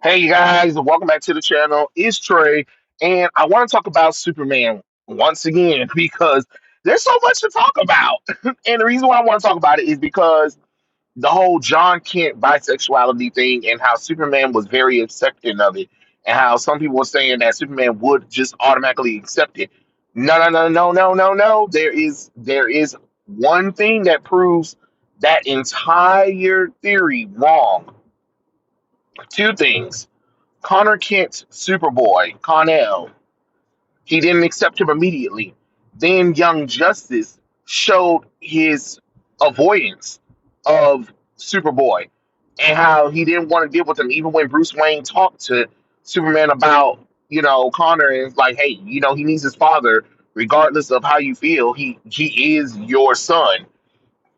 Hey guys, welcome back to the channel. It's Trey, and I want to talk about Superman once again because there's so much to talk about. And the reason why I want to talk about it is because the whole John Kent bisexuality thing and how Superman was very accepting of it, and how some people were saying that Superman would just automatically accept it. No, no, no, no, no, no, no. There is one thing that proves that entire theory wrong. Two things. Connor Kent, Superboy, Connell, he didn't accept him immediately. Then Young Justice showed his avoidance of Superboy and how he didn't want to deal with him, even when Bruce Wayne talked to Superman about, Connor, and it's like, hey, he needs his father, regardless of how you feel. He is your son.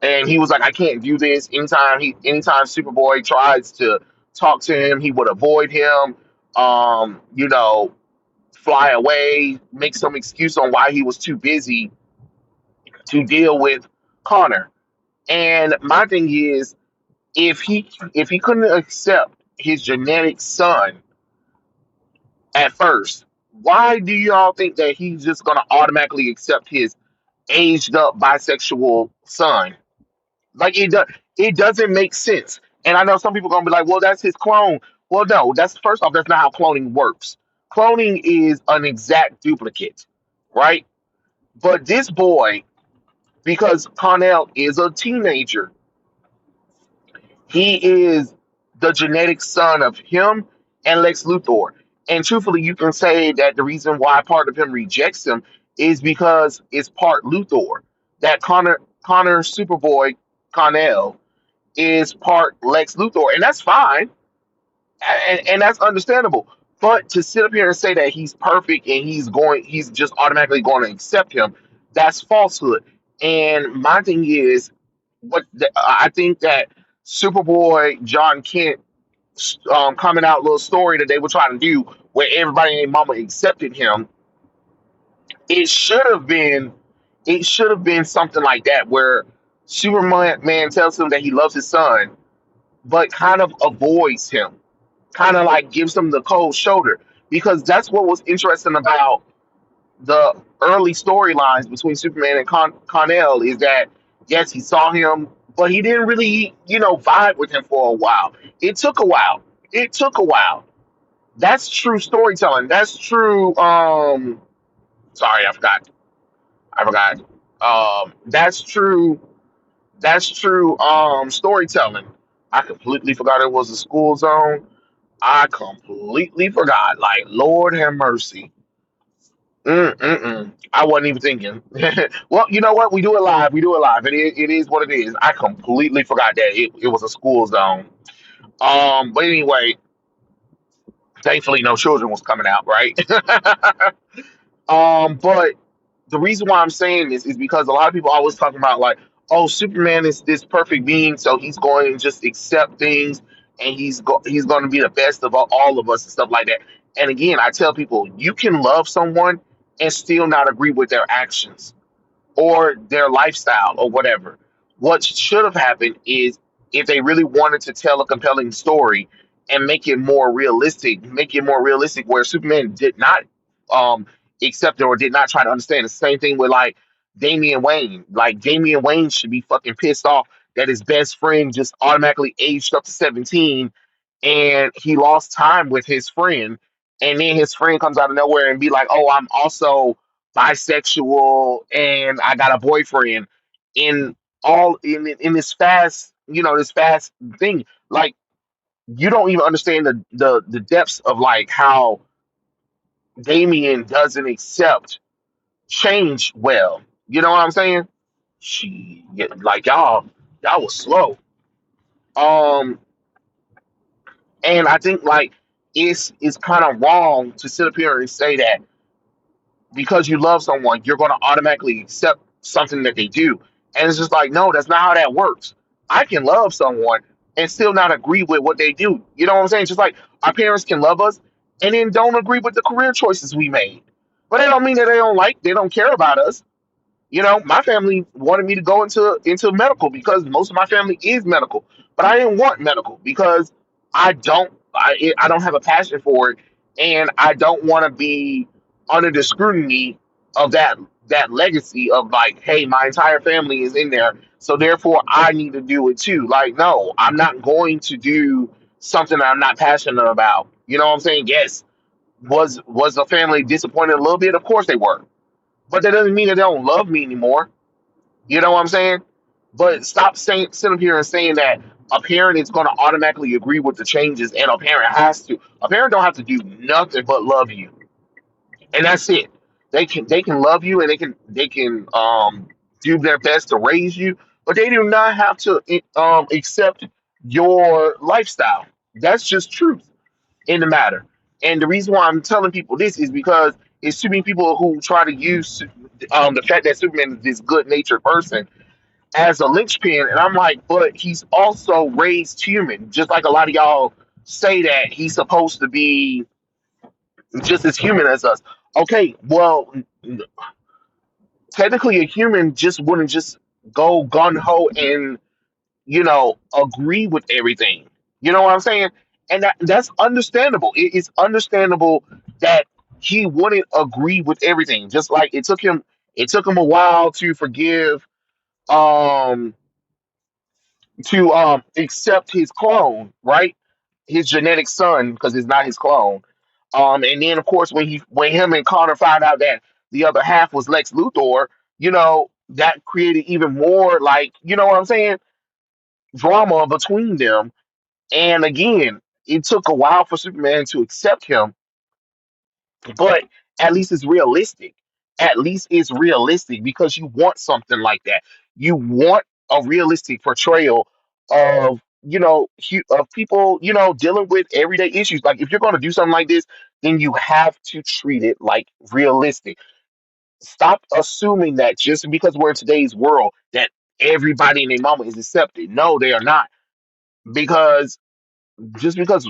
And he was like, I can't do this. Anytime Superboy tries to talk to him, he would avoid him. Um, you know, Fly away, make some excuse on why he was too busy to deal with Connor. And my thing is, if he couldn't accept his genetic son at first, why do y'all think that he's just gonna automatically accept his aged up bisexual son? Like it doesn't make sense. And I know some people are gonna be like, well, that's his clone. Well, no, that's first off, that's not how cloning works. Cloning is an exact duplicate, right? But this boy, because Connell is a teenager, he is the genetic son of him and Lex Luthor. And truthfully, you can say that the reason why part of him rejects him is because it's part Luthor. That Connor Superboy Connell is part Lex Luthor, and that's fine, and that's understandable. But to sit up here and say that he's perfect and he's just automatically going to accept him, that's falsehood. And my thing is, I think that Superboy John Kent coming out little story that they were trying to do where everybody and their mama accepted him, it should have been it should have been something like that where Superman man tells him that he loves his son but kind of avoids him, kind of like gives him the cold shoulder, because that's what was interesting about the early storylines between Superman and Connell is that yes, he saw him, but he didn't really, vibe with him for a while. It took a while. It took a while. That's true storytelling. That's true. Sorry, I forgot. I forgot. That's true. That's true. Storytelling. I completely forgot it was a school zone. I completely forgot. Like, Lord have mercy. I wasn't even thinking. Well, you know what? We do it live. We do it live. It is what it is. I completely forgot that it was a school zone. But anyway, thankfully no children was coming out, right? But the reason why I'm saying this is because a lot of people always talking about like, oh, Superman is this perfect being, so he's going to just accept things, and he's going to be the best of all of us and stuff like that. And again, I tell people you can love someone and still not agree with their actions or their lifestyle or whatever. What should have happened is if they really wanted to tell a compelling story and make it more realistic where Superman did not um accept it or did not try to understand. The same thing with like Damian Wayne. Like Damian Wayne should be fucking pissed off that his best friend just automatically aged up to 17 and he lost time with his friend, and then his friend comes out of nowhere and be like, oh, I'm also bisexual and I got a boyfriend in in this fast, this fast thing. Like, you don't even understand the depths of like how Damien doesn't accept change well. You know what I'm saying? She like y'all was slow. Um and I think like it's kind of wrong to sit up here and say that because you love someone, you're going to automatically accept something that they do. And it's just like, no, that's not how that works. I can love someone and still not agree with what they do. You know what I'm saying? Just like our parents can love us and then don't agree with the career choices we made. But that don't mean that they don't care about us. My family wanted me to go into medical because most of my family is medical, but I didn't want medical because I don't. I don't have a passion for it, and I don't want to be under the scrutiny of that legacy of like, hey, my entire family is in there, so therefore I need to do it too. Like, no, I'm not going to do something that I'm not passionate about. You know what I'm saying? Yes, was the family disappointed a little bit? Of course they were, but that doesn't mean that they don't love me anymore. You know what I'm saying? But stop saying sitting up here and saying that a parent is going to automatically agree with the changes, and a parent has to. A parent don't have to do nothing but love you, and that's it. They can love you, and they can do their best to raise you, but they do not have to accept your lifestyle. That's just truth in the matter. And the reason why I'm telling people this is because it's too many people who try to use the fact that Superman is this good natured person as a linchpin, and I'm like, but he's also raised human, just like a lot of y'all say that he's supposed to be just as human as us. Okay, well, technically, a human just wouldn't just go gun ho and agree with everything. You know what I'm saying? And that's understandable. It's understandable that he wouldn't agree with everything. Just like it took him a while to forgive um to accept his clone, right? His genetic son, because it's not his clone. And then of course when him and Connor found out that the other half was Lex Luthor, that created even more, like, you know what I'm saying, drama between them. And again, it took a while for Superman to accept him, but at least it's realistic. At least it's realistic because you want something like that. You want a realistic portrayal of of people dealing with everyday issues. Like if you're going to do something like this, then you have to treat it like realistic. Stop assuming that just because we're in today's world that everybody and their mama is accepted. No, they are not, because just because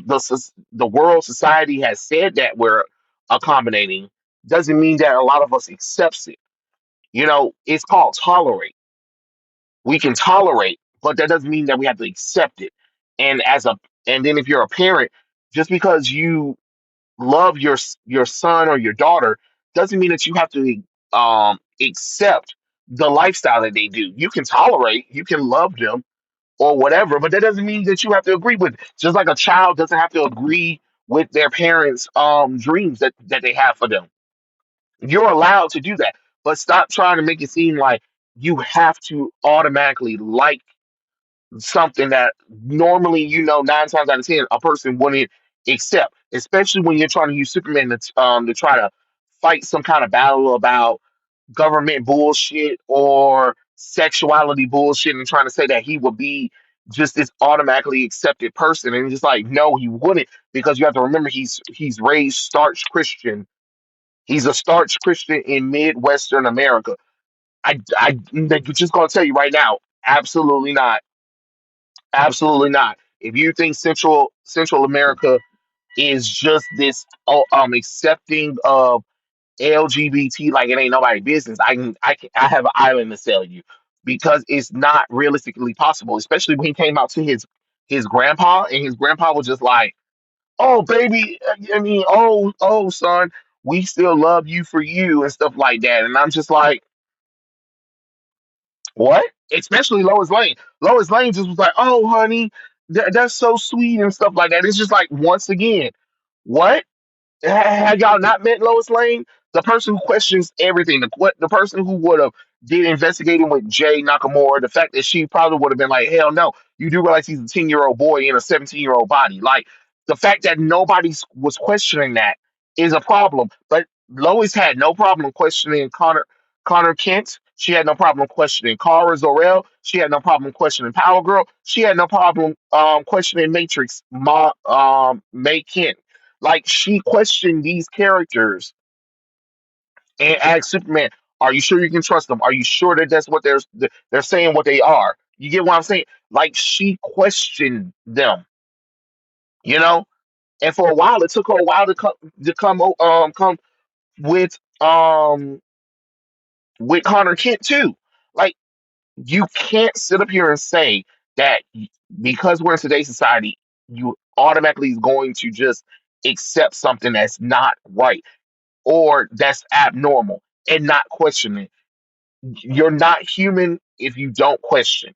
the world society has said that we're accommodating doesn't mean that a lot of us accepts it. It's called tolerate. We can tolerate, but that doesn't mean that we have to accept it. And and then if you're a parent, just because you love your son or your daughter doesn't mean that you have to accept the lifestyle that they do. You can tolerate, you can love them or whatever, but that doesn't mean that you have to agree with. Just like a child doesn't have to agree with their parents' dreams that they have for them. You're allowed to do that, but stop trying to make it seem like you have to automatically like something that normally, 9 times out of 10 a person wouldn't accept, especially when you're trying to use Superman to try to fight some kind of battle about government bullshit or sexuality bullshit, and trying to say that he would be just this automatically accepted person. And just like, no, he wouldn't, because you have to remember he's raised starch Christian. He's a starch Christian in Midwestern America. I'm just gonna tell you right now, absolutely not. Absolutely not. If you think Central America is just this accepting of LGBT like it ain't nobody business, I have an island to sell you, because it's not realistically possible. Especially when he came out to his grandpa, and his grandpa was just like, "Oh baby, I mean, oh son, we still love you for you," and stuff like that. And I'm just like, what? Especially Lois Lane. Lois Lane just was like, "Oh honey, that's so sweet," and stuff like that. It's just like, once again, what? Had y'all not met Lois Lane, the person who questions everything, the person who would have did investigating with Jay Nakamura, the fact that she probably would have been like, hell no, you do realize he's a 10-year-old boy in a 17-year-old body. Like, the fact that nobody was questioning that is a problem. But Lois had no problem questioning Connor Kent. She had no problem questioning Kara Zor-El. She had no problem questioning Power Girl. She had no problem questioning Matrix May Kent. Like, she questioned these characters and asked Superman, "Are you sure you can trust them? Are you sure that that's what they're saying what they are?" You get what I'm saying? Like, she questioned them, you know. And for a while, it took her a while to come with um with Connor Kent too. Like, you can't sit up here and say that because we're in today's society, you automatically is going to just accept something that's not right or that's abnormal and not question it. You're not human if you don't question.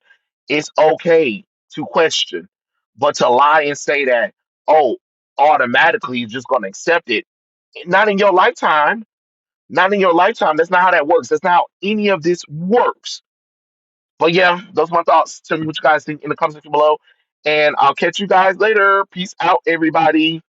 It's okay to question, but to lie and say that, oh, automatically you're just going to accept it, not in your lifetime. Not in your lifetime. That's not how that works. That's not how any of this works. But yeah, those are my thoughts. Tell me what you guys think in the comment section below. And I'll catch you guys later. Peace out, everybody.